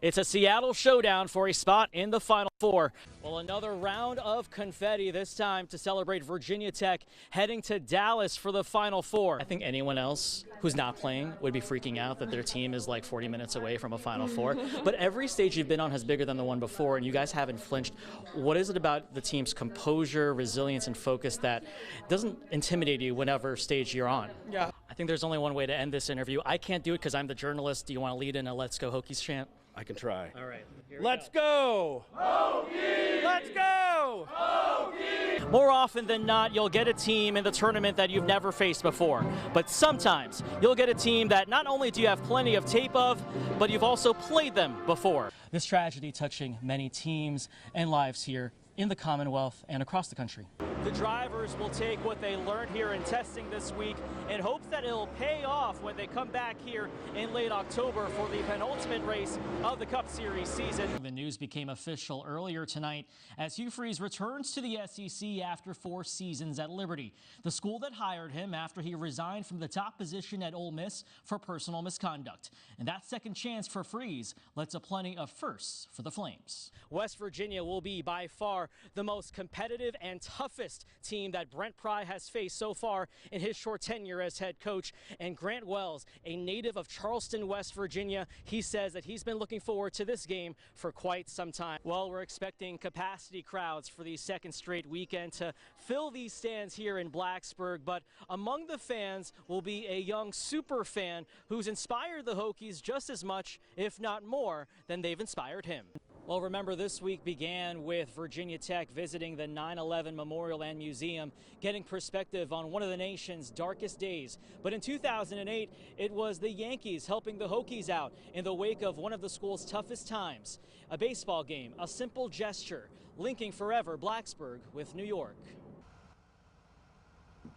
It's a Seattle showdown for a spot in the Final Four. Well, another round of confetti, this time to celebrate Virginia Tech heading to Dallas for the Final Four. I think anyone else who's not playing would be freaking out that their team is like 40 minutes away from a Final Four. But every stage you've been on has bigger than the one before, and you guys haven't flinched. What is it about the team's composure, resilience, and focus that doesn't intimidate you whenever stage you're on? Yeah. I think there's only one way to end this interview. I can't do it because I'm the journalist. Do you want to lead in a Let's Go Hokies chant? I can try. All right. Let's go! Hokies! Let's go! Hokies! More often than not, you'll get a team in the tournament that you've never faced before. But sometimes you'll get a team that not only do you have plenty of tape of, but you've also played them before. This tragedy touching many teams and lives here in the Commonwealth and across the country. The drivers will take what they learned here in testing this week in hopes that it'll pay off when they come back here in late October for the penultimate race of the Cup Series season. The news became official earlier tonight as Hugh Freeze returns to the SEC after 4 seasons at Liberty, the school that hired him after he resigned from the top position at Ole Miss for personal misconduct. And that second chance for Freeze led to plenty of firsts for the Flames. West Virginia will be by far the most competitive and toughest team that Brent Pry has faced so far in his short tenure as head coach. And Grant Wells, a native of Charleston, West Virginia, he says that he's been looking forward to this game for quite some time. Well, we're expecting capacity crowds for the second straight weekend to fill these stands here in Blacksburg, but among the fans will be a young super fan who's inspired the Hokies just as much, if not more, than they've inspired him. Well, remember, this week began with Virginia Tech visiting the 9/11 Memorial and Museum, getting perspective on one of the nation's darkest days. But in 2008, it was the Yankees helping the Hokies out in the wake of one of the school's toughest times. A baseball game, a simple gesture, linking forever Blacksburg with New York.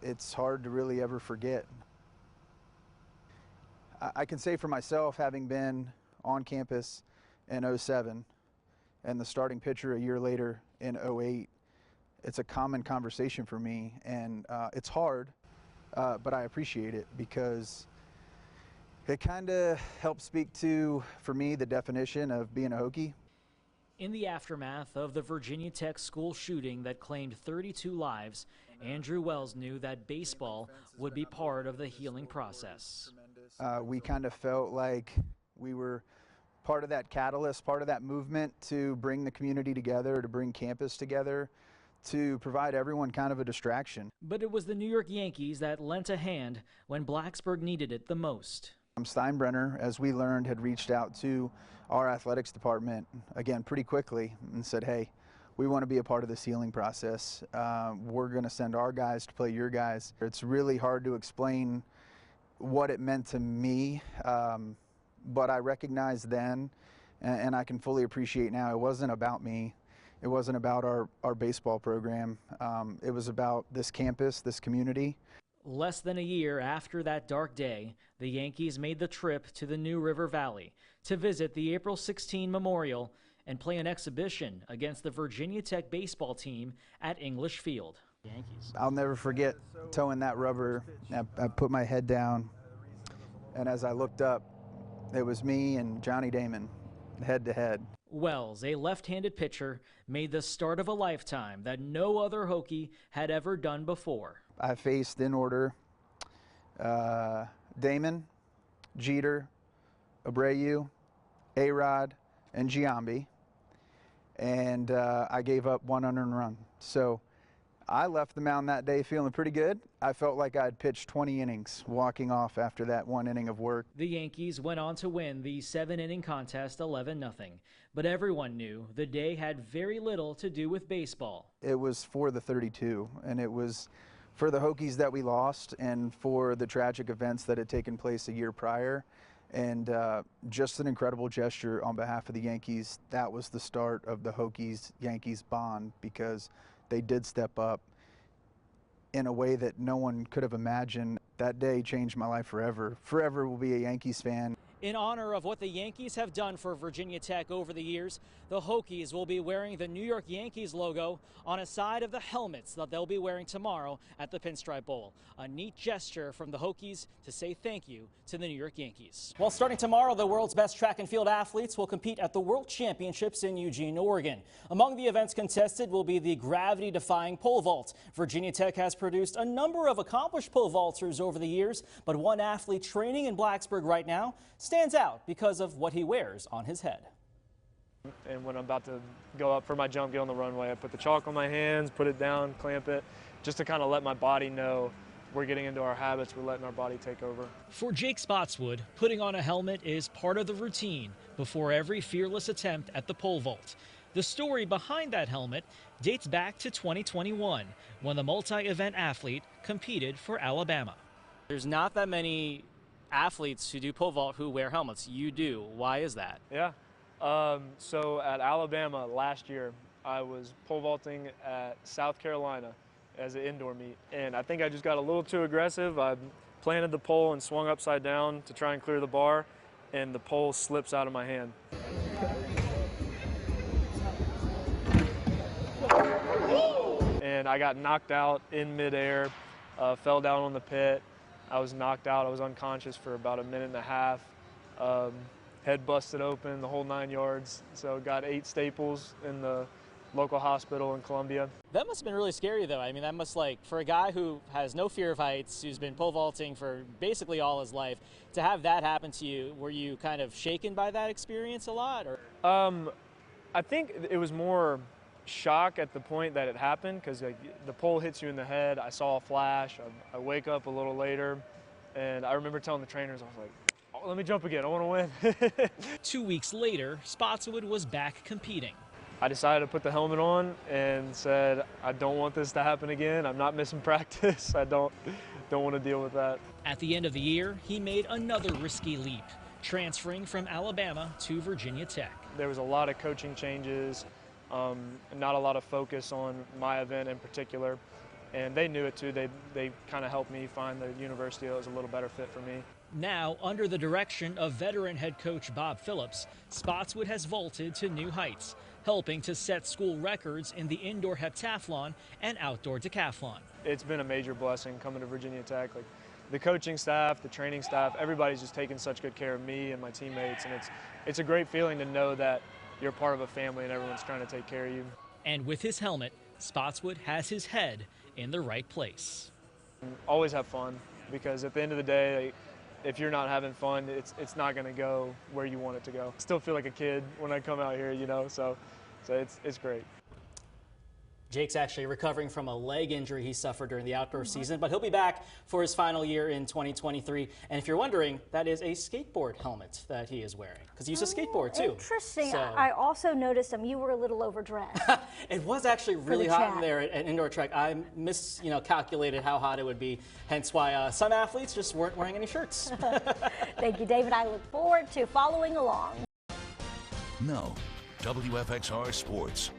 It's hard to really ever forget. I can say for myself, having been on campus in '07, and the starting pitcher a year later in '08, it's a common conversation for me, and it's hard, but I appreciate it because it kind of helps speak to, for me, the definition of being a Hokie. In the aftermath of the Virginia Tech school shooting that claimed 32 lives, Andrew Wells knew that baseball would be part of the healing process. We kind of felt like we were part of that catalyst, part of that movement to bring the community together, to bring campus together, to provide everyone kind of a distraction. But it was the New York Yankees that lent a hand when Blacksburg needed it the most. Steinbrenner, as we learned, had reached out to our athletics department, again, pretty quickly and said, hey, we want to be a part of this healing process. We're going to send our guys to play your guys. It's really hard to explain what it meant to me. But I recognized then, and I can fully appreciate now, it wasn't about me. It wasn't about our baseball program. It was about this campus, this community. Less than a year after that dark day, the Yankees made the trip to the New River Valley to visit the April 16 Memorial and play an exhibition against the Virginia Tech baseball team at English Field. Yankees. I'll never forget towing that rubber. I put my head down, and as I looked up, it was me and Johnny Damon, head to head. Wells, a left-handed pitcher, made the start of a lifetime that no other Hokie had ever done before. I faced, in order, Damon, Jeter, Abreu, A-Rod, and Giambi, and I gave up 1 unearned run. So I left the mound that day feeling pretty good. I felt like I'd pitched 20 innings walking off after that 1 inning of work. The Yankees went on to win the 7-inning contest 11-0, but everyone knew the day had very little to do with baseball. It was for the 32, and it was for the Hokies that we lost and for the tragic events that had taken place a year prior. And just an incredible gesture on behalf of the Yankees. That was the start of the Hokies-Yankees bond, because they did step up in a way that no one could have imagined. That day changed my life forever. Forever will be a Yankees fan. In honor of what the Yankees have done for Virginia Tech over the years, the Hokies will be wearing the New York Yankees logo on a side of the helmets that they'll be wearing tomorrow at the Pinstripe Bowl. A neat gesture from the Hokies to say thank you to the New York Yankees. Well, starting tomorrow, the world's best track and field athletes will compete at the World Championships in Eugene, Oregon. Among the events contested will be the gravity-defying pole vault. Virginia Tech has produced a number of accomplished pole vaulters over the years, but one athlete training in Blacksburg right now stands out because of what he wears on his head. And when I'm about to go up for my jump, get on the runway, I put the chalk on my hands, put it down, clamp it, just to kind of let my body know we're getting into our habits, we're letting our body take over. For Jake Spotswood, putting on a helmet is part of the routine before every fearless attempt at the pole vault. The story behind that helmet dates back to 2021, when the multi-event athlete competed for Alabama. There's not that many athletes who do pole vault who wear helmets. You do. Why is that? Yeah. So at Alabama last year, I was pole vaulting at South Carolina as an indoor meet. And I think I just got a little too aggressive. I planted the pole and swung upside down to try and clear the bar, and the pole slips out of my hand. And I got knocked out in midair, fell down on the pit. I was knocked out. I was unconscious for about a minute and a half. Head busted open, the whole 9 yards. So got 8 staples in the local hospital in Columbia. That must have been really scary, though. I mean, that must, like, for a guy who has no fear of heights, who's been pole vaulting for basically all his life, to have that happen to you, were you kind of shaken by that experience a lot? Or? I think it was more shock at the point that it happened, because like, the pole hits you in the head. I saw a flash. I wake up a little later, and I remember telling the trainers, I was like, oh, let me jump again. I want to win. 2 weeks later, Spotswood was back competing. I decided to put the helmet on and said, I don't want this to happen again. I'm not missing practice. I don't want to deal with that. At the end of the year, he made another risky leap, transferring from Alabama to Virginia Tech. There was a lot of coaching changes, not a lot of focus on my event in particular, and they knew it too. They kind of helped me find the university that was a little better fit for me. Now, under the direction of veteran head coach Bob Phillips, Spotswood has vaulted to new heights, helping to set school records in the indoor heptathlon and outdoor decathlon. It's been a major blessing coming to Virginia Tech. Like, the coaching staff, the training staff, everybody's just taken such good care of me and my teammates, and it's a great feeling to know that you're part of a family and everyone's trying to take care of you. And with his helmet, Spotswood has his head in the right place. Always have fun, because at the end of the day, if you're not having fun, it's not going to go where you want it to go. I still feel like a kid when I come out here, you know, so it's great. Jake's actually recovering from a leg injury he suffered during the outdoor season, but he'll be back for his final year in 2023. And if you're wondering, that is a skateboard helmet that he is wearing, because he used to skateboard too. Interesting. So, I also noticed you were a little overdressed. it was actually really hot in there at indoor track. I calculated how hot it would be, hence why some athletes just weren't wearing any shirts. Thank you, David. I look forward to following along. No, WFXR Sports.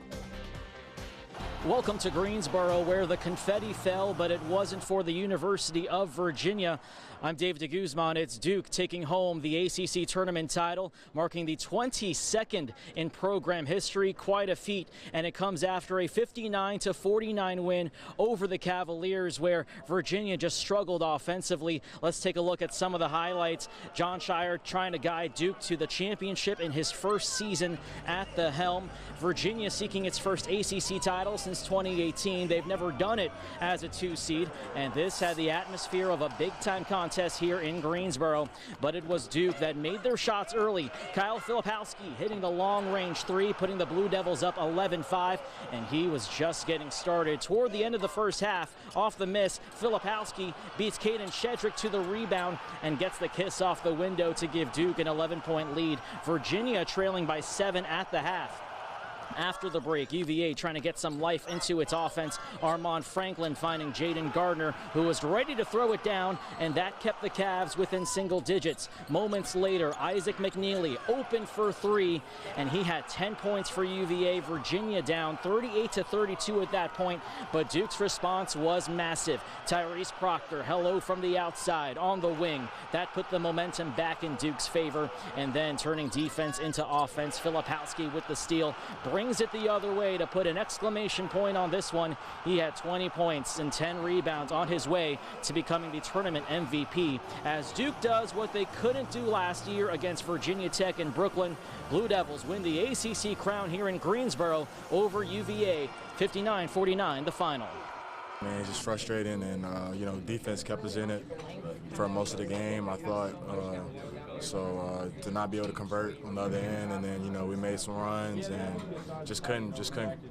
Welcome to Greensboro, where the confetti fell, but it wasn't for the University of Virginia. I'm Dave DeGuzman. It's Duke taking home the ACC tournament title, marking the 22nd in program history. Quite a feat, and it comes after a 59-49 win over the Cavaliers, where Virginia just struggled offensively. Let's take a look at some of the highlights. John Shire trying to guide Duke to the championship in his first season at the helm. Virginia seeking its first ACC title since 2018. They've never done it as a 2 seed, and this had the atmosphere of a big-time contest here in Greensboro. But it was Duke that made their shots early. Kyle Filipowski hitting the long-range 3, putting the Blue Devils up 11-5, and he was just getting started. Toward the end of the first half, off the miss, Filipowski beats Caden Shedrick to the rebound and gets the kiss off the window to give Duke an 11-point lead. Virginia trailing by 7 at the half. After the break, UVA trying to get some life into its offense. Armand Franklin finding Jaden Gardner, who was ready to throw it down, and that kept the Cavs within single digits. Moments later, Isaac McNeely open for three, and he had 10 points for UVA. Virginia down 38-32 at that point, but Duke's response was massive. Tyrese Proctor, hello from the outside on the wing. That put the momentum back in Duke's favor, and then turning defense into offense. Filipowski with the steal brings it the other way to put an exclamation point on this one. He had 20 points and 10 rebounds on his way to becoming the tournament MVP, as Duke does what they couldn't do last year against Virginia Tech in Brooklyn. Blue Devils win the ACC crown here in Greensboro over UVA, 59-49 the final. Man, it's just frustrating, and defense kept us in it for most of the game, I thought. To not be able to convert on the other end, and then we made some runs and just couldn't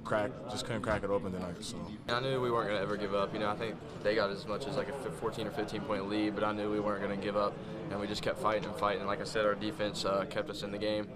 crack it open tonight. So I knew we weren't going to ever give up. I think they got as much as like a 14 or 15 point lead, but I knew we weren't going to give up, and we just kept fighting and fighting. And like I said, our defense kept us in the game.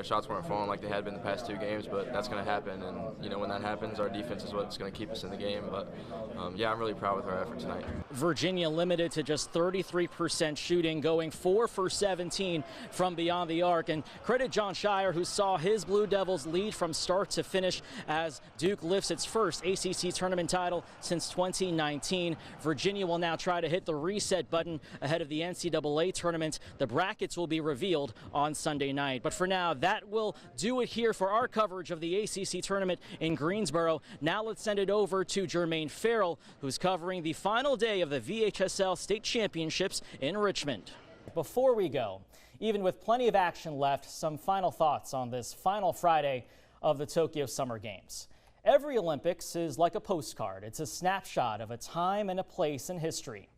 Shots weren't falling like they had been the past two games, but that's going to happen. And when that happens, our defense is what's going to keep us in the game. But I'm really proud with our effort tonight. Virginia limited to just 33% shooting, going 4 for 17 from beyond the arc. And credit John Shire, who saw his Blue Devils lead from start to finish as Duke lifts its first ACC tournament title since 2019. Virginia will now try to hit the reset button ahead of the NCAA tournament. The brackets will be revealed on Sunday night. But for now, that will do it here for our coverage of the ACC tournament in Greensboro. Now let's send it over to Jermaine Farrell, who's covering the final day of the VHSL State Championships in Richmond. Before we go, even with plenty of action left, some final thoughts on this final Friday of the Tokyo Summer Games. Every Olympics is like a postcard. It's a snapshot of a time and a place in history.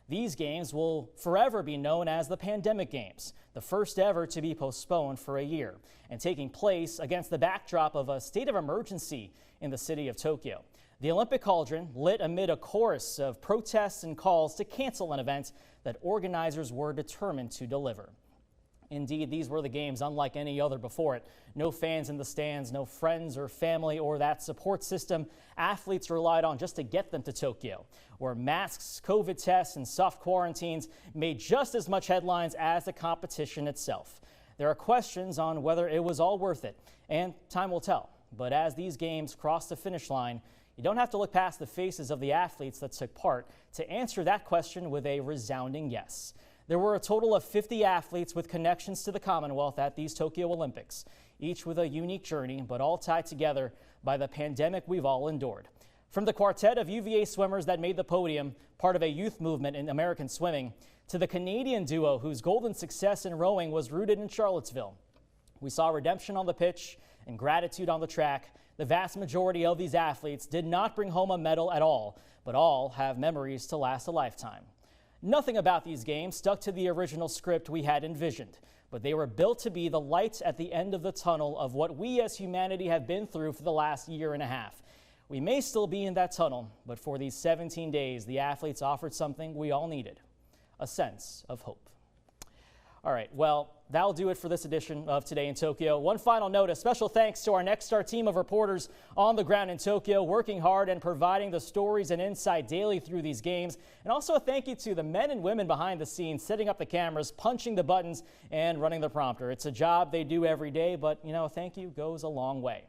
These games will forever be known as the Pandemic Games, the first ever to be postponed for a year, and taking place against the backdrop of a state of emergency in the city of Tokyo. The Olympic cauldron lit amid a chorus of protests and calls to cancel an event that organizers were determined to deliver. Indeed, these were the games unlike any other before it. No fans in the stands, no friends or family or that support system athletes relied on just to get them to Tokyo, where masks, COVID tests, and soft quarantines made just as much headlines as the competition itself. There are questions on whether it was all worth it, and time will tell. But as these games cross the finish line, you don't have to look past the faces of the athletes that took part to answer that question with a resounding yes. There were a total of 50 athletes with connections to the Commonwealth at these Tokyo Olympics, each with a unique journey, but all tied together by the pandemic we've all endured. From the quartet of UVA swimmers that made the podium, part of a youth movement in American swimming, to the Canadian duo whose golden success in rowing was rooted in Charlottesville. We saw redemption on the pitch and gratitude on the track. The vast majority of these athletes did not bring home a medal at all, but all have memories to last a lifetime. Nothing about these games stuck to the original script we had envisioned, but they were built to be the light at the end of the tunnel of what we as humanity have been through for the last year and a half. We may still be in that tunnel, but for these 17 days, the athletes offered something we all needed, a sense of hope. All right, well, that'll do it for this edition of Today in Tokyo. One final note, a special thanks to our Next Star team of reporters on the ground in Tokyo, working hard and providing the stories and insight daily through these games. And also a thank you to the men and women behind the scenes, setting up the cameras, punching the buttons, and running the prompter. It's a job they do every day, but, thank you goes a long way.